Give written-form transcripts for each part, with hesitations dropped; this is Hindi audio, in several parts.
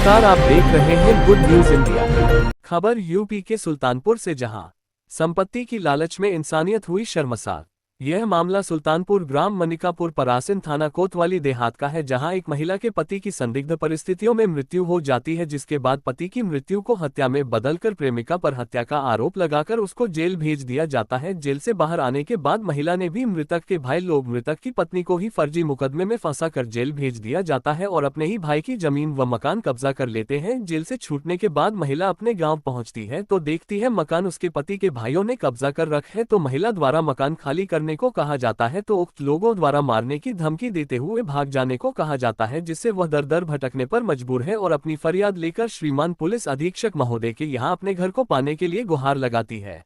नमस्कार, आप देख रहे हैं गुड न्यूज इंडिया। खबर यूपी के सुल्तानपुर से, जहां संपत्ति की लालच में इंसानियत हुई शर्मसार। यह मामला सुल्तानपुर ग्राम मनिकापुर परासिन थाना कोतवाली देहात का है, जहां एक महिला के पति की संदिग्ध परिस्थितियों में मृत्यु हो जाती है, जिसके बाद पति की मृत्यु को हत्या में बदलकर प्रेमिका पर हत्या का आरोप लगाकर उसको जेल भेज दिया जाता है। जेल से बाहर आने के बाद महिला ने भी मृतक के भाई लोग मृतक की पत्नी को ही फर्जी मुकदमे में फंसा कर जेल भेज दिया जाता है और अपने ही भाई की जमीन व मकान कब्जा कर लेते हैं। जेल से छूटने के बाद महिला अपने गाँव पहुँचती है तो देखती है मकान उसके पति के भाइयों ने कब्जा कर रखे है, तो महिला द्वारा मकान खाली करने को कहा जाता है तो उक्त लोगों द्वारा मारने की धमकी देते हुए भाग जाने को कहा जाता है, जिससे वह दर दर भटकने पर मजबूर है और अपनी फरियाद लेकर श्रीमान पुलिस अधीक्षक महोदय के यहाँ अपने घर को पाने के लिए गुहार लगाती है।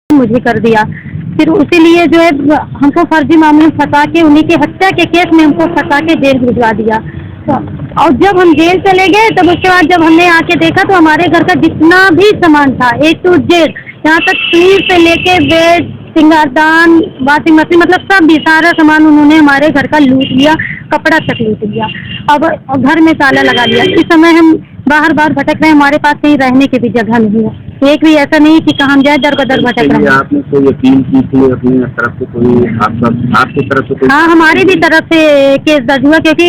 मुझे कर दिया, फिर उसी लिए जो है हमको फर्जी मामले में फंसा के उन्हीं की हत्या के केस में हमको फंसा के जेल भिजवा दिया। और जब हम जेल चले गए तब उसके बाद जब हमने आके देखा तो हमारे घर का जितना भी सामान था A to Z, यहाँ तक पीस से लेके बेड, सिंगारदान, वॉशिंग मशीन, मतलब सब भी सारा सामान उन्होंने हमारे घर का लूट लिया, कपड़ा तक लूट लिया। अब घर में ताला लगा लिया। इस समय हम बाहर बाहर भटक रहे हैं, हमारे पास कहीं रहने की भी जगह नहीं है। एक भी ऐसा नहीं कि कहाँ हम जाए, दर बदर भटक रहे हैं। आपने कोई अपील की थी अपनी तरफ से, कोई आपकी तरफ से? हाँ, हमारी भी तरफ से केस दर्ज हुआ, क्योंकि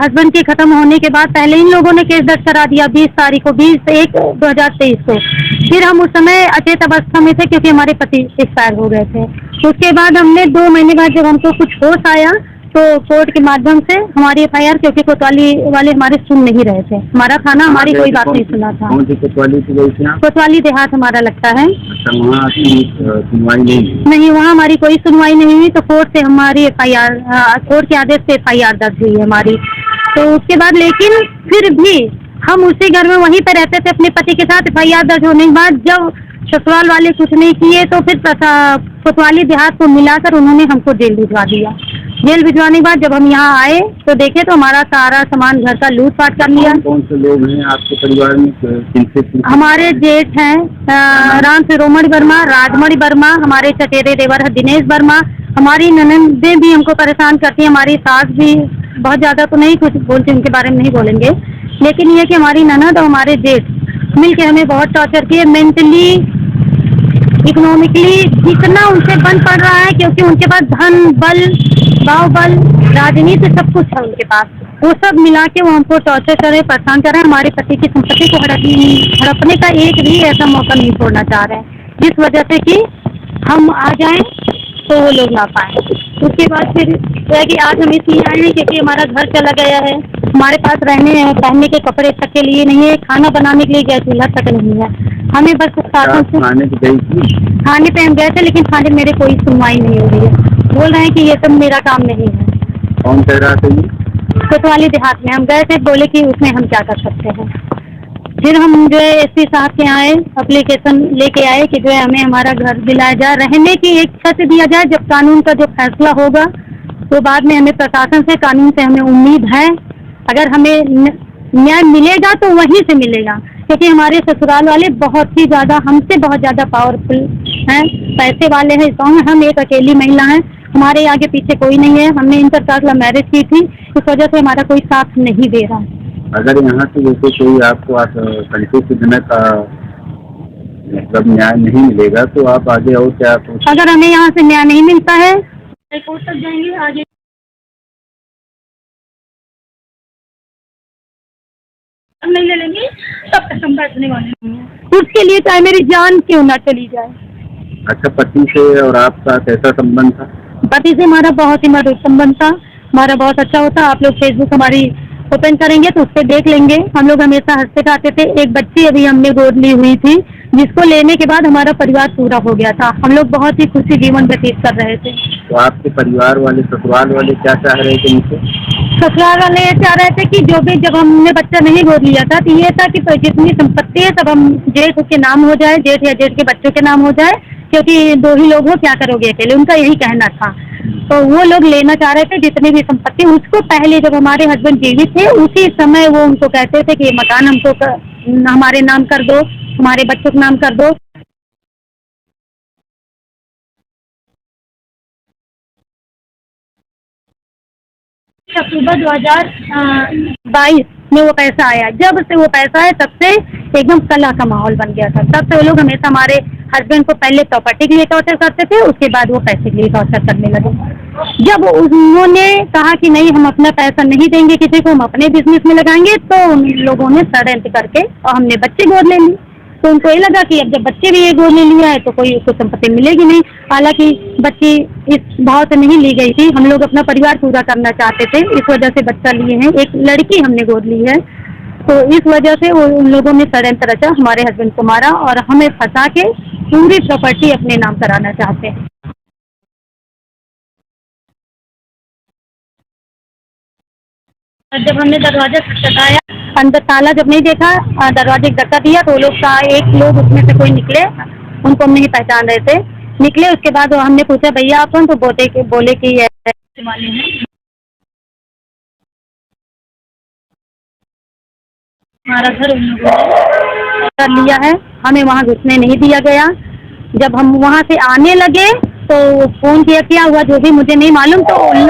हस्बैंड के खत्म होने के बाद पहले इन लोगों ने केस दर्ज करा दिया 20 तारीख को, 20/1/2023 को। फिर हम उस समय अचेत अवस्था में थे क्योंकि हमारे पति एक्सपायर हो गए थे। उसके बाद हमने 2 महीने बाद जब हमको कुछ होश आया तो कोर्ट के माध्यम से हमारी FIR, क्योंकि कोतवाली वाले हमारे सुन नहीं रहे थे, हमारा थाना हमारी कोई बात नहीं सुना था। कौन सी कोतवाली से गई थी आप? कोतवाली देहात हमारा लगता है। अच्छा, वहाँ सुनवाई नहीं? वहाँ हमारी कोई सुनवाई नहीं हुई, तो कोर्ट से हमारी FIR, कोर्ट के आदेश से FIR दर्ज हुई है हमारी। तो उसके बाद लेकिन फिर भी हम उसी घर में वहीं पे रहते थे अपने पति के साथ। FIR दर्ज होने के बाद जब ससुराल वाले कुछ नहीं किए तो फिर कोतवाली देहात को मिलाकर उन्होंने हमको जेल भिजवा दिया। जेल भिजवाने के बाद जब हम यहाँ आए तो देखे तो हमारा सारा सामान घर का लूट पाट कर लिया। कौन से लोग हैं आपके परिवार में? हमारे जेठ हैं राम शिरोमणि वर्मा, राजमणि वर्मा, हमारे चचेरे देवर है दिनेश वर्मा। हमारी ननंदें भी हमको परेशान करती हैं, हमारी सास भी बहुत ज़्यादा तो नहीं कुछ बोलती, उनके बारे में नहीं बोलेंगे, लेकिन ये कि हमारी ननद और हमारे जेठ मिलके हमें बहुत टॉर्चर किए, मेंटली, इकोनॉमिकली जितना उनसे बन पड़ रहा है, क्योंकि उनके पास धन बल, बाहुबल, राजनीति सब कुछ है उनके पास। वो सब मिला के वो हमको टॉर्चर कर रहे, परेशान कर रहे हैं। हमारे पति की संपत्ति को हड़पने का एक भी ऐसा मौका नहीं छोड़ना चाह रहे हैं, जिस वजह से कि हम आ जाएं तो वो लोग ना पाए। उसके बाद फिर है कि आज हम इसलिए आए हैं क्योंकि हमारा घर चला गया है, हमारे पास पहनने के कपड़े तक के लिए नहीं है, खाना बनाने के लिए गैस चूल्हा तक नहीं है। हमें बस साधन से खाने पे हम गए थे, लेकिन खाने मेरे कोई सुनवाई नहीं हो रही है। बोल रहे हैं कि ये सब मेरा काम नहीं है। कौन कह रहा था? कोतवाली देहात में हम गए थे, बोले कि उसमें हम क्या कर सकते हैं। फिर हम जो है SP साहब के आए, एप्लीकेशन लेके आए कि जो है हमें हमारा घर दिलाया जाए, रहने की एक छत दिया जाए। जब कानून का जो फैसला होगा तो बाद में हमें प्रशासन से, कानून से हमें उम्मीद है, अगर हमें न्याय मिलेगा तो वहीं से मिलेगा, क्योंकि हमारे ससुराल वाले बहुत ही ज़्यादा, हमसे बहुत ज़्यादा पावरफुल हैं, पैसे वाले हैं इस गाँव में। हम एक अकेली महिला हैं, हमारे आगे पीछे कोई नहीं है। हमने इंटरकास्ट लव मैरिज की थी, इस वजह से हमारा कोई साथ नहीं दे रहा है। अगर यहाँ से जैसे कोई आपको संतोषजनक मतलब न्याय नहीं मिलेगा तो आप आगे और क्या? अगर हमें यहाँ से न्याय नहीं मिलता है कोर्ट तक जाएंगे, आगे नहीं ले लेंगे, तब तक हम बैठने वाले नहीं हैं। उसके लिए चाहे मेरी जान क्यों ना चली जाए। अच्छा, पति से और आपका कैसा संबंध था? पति से हमारा बहुत ही मधुर संबंध था, हमारा बहुत अच्छा होता। आप लोग फेसबुक हमारी ओपन करेंगे तो उस पर देख लेंगे। हम लोग हमेशा हंसते खाते थे। एक बच्ची अभी हमने गोद ली हुई थी, जिसको लेने के बाद हमारा परिवार पूरा हो गया था। हम लोग बहुत ही खुशी जीवन व्यतीत कर रहे थे। तो आपके परिवार वाले, ससुराल वाले क्या चाह रहे थे मुझसे? ससुराल वाले ये चाह रहे थे कि जो भी, जब हमने बच्चा नहीं गोद लिया था तो ये था कि जितनी संपत्ति है सब हम जेठ के नाम हो जाए, जेठ या जेठ के बच्चों के नाम हो जाए, क्योंकि 2 ही लोग हो, क्या करोगे अकेले, उनका यही कहना था। तो वो लोग लेना चाह रहे थे जितनी भी संपत्ति। उसको पहले जब हमारे हस्बैंड जीवित थे उसी समय वो उनको कहते थे कि ये मकान हमको हमारे नाम कर दो, हमारे बच्चों के नाम कर दो। अक्टूबर 2022 में वो पैसा आया। जब से वो पैसा है तब से एकदम कलह का माहौल बन गया था। तब से वो लोग हमेशा हमारे हस्बैंड को पहले प्रॉपर्टी के लिए टॉर्चर करते थे, उसके बाद वो पैसे के लिए टॉर्चर करने लगे। जब उन्होंने कहा कि नहीं हम अपना पैसा नहीं देंगे किसी को, हम अपने बिजनेस में लगाएंगे, तो उन लोगों ने षड्यंत्र करके और हमने बच्चे गोद ले ली। तो उनको ये लगा कि अब जब बच्चे भी ये गोद ले लिया है तो कोई उसको संपत्ति मिलेगी नहीं। हालांकि बच्ची इस भाव से नहीं ली गई थी, हम लोग अपना परिवार पूरा करना चाहते थे, इस वजह से बच्चा लिए हैं। एक लड़की हमने गोद ली है, तो इस वजह से वो उन लोगों ने षड्यंत्र रचा, हमारे हस्बैंड को मारा और हमें फंसा के पूरी प्रॉपर्टी अपने नाम कराना चाहते हैं। और जब हमने दरवाजा खटखटाया, अंदर ताला जब नहीं देखा, दरवाजे की धक्का दिया तो वो लोग का एक लोग उसमें से कोई निकले, उनको हम नहीं पहचान रहे थे, निकले। उसके बाद हमने पूछा भैया आप कौन, तो बोले कि ये वाले हैं। हमारा घर उन लोगों ने कर लिया है, हमें वहाँ घुसने नहीं दिया गया। जब हम वहाँ से आने लगे तो फोन किया, क्या हुआ जो भी मुझे नहीं मालूम, तो और भी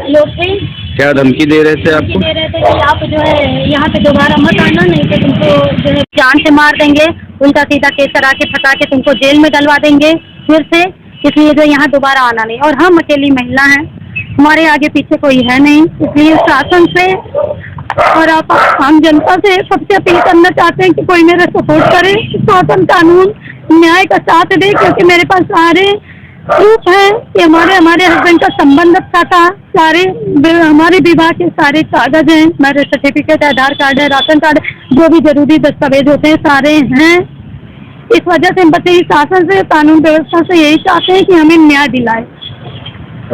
लोग थे, क्या धमकी दे रहे थे आपको? दे रहे थे कि आप जो है यहाँ पे दोबारा मत आना, नहीं तो तुमको जो है जान से मार देंगे, उल्टा सीधा केस करा के फंसा के तुमको जेल में डलवा देंगे फिर से, इसलिए जो यहाँ दोबारा आना नहीं। और हम अकेली महिला हैं, हमारे आगे पीछे कोई है नहीं, इसलिए शासन से और आप आम जनता से सबसे अपील करना चाहते हैं कि कोई मेरा सपोर्ट करे, शासन कानून न्याय का साथ दे, क्योंकि मेरे पास सारे प्रूफ है कि हमारे हस्बैंड का संबंध अच्छा था, सारे हमारे विवाह के सारे कागज हैं, मैरिज सर्टिफिकेट, आधार कार्ड है, राशन कार्ड, जो भी जरूरी दस्तावेज होते हैं सारे हैं। इस वजह से हम बच्चे शासन से, कानून व्यवस्था से यही चाहते हैं कि हमें न्याय दिलाए।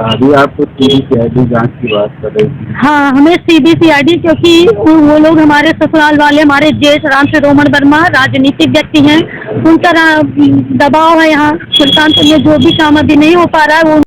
अभी आप सीबीसीआईडी जांच की बात कर रहे थे। हाँ, हमें सीबीसीआईडी, क्योंकि वो लोग हमारे ससुराल वाले, हमारे जेठ राम से रोमन वर्मा राजनीतिक व्यक्ति हैं, उनका दबाव है यहाँ सुल्तानपुर में, जो भी काम अभी नहीं हो पा रहा है वो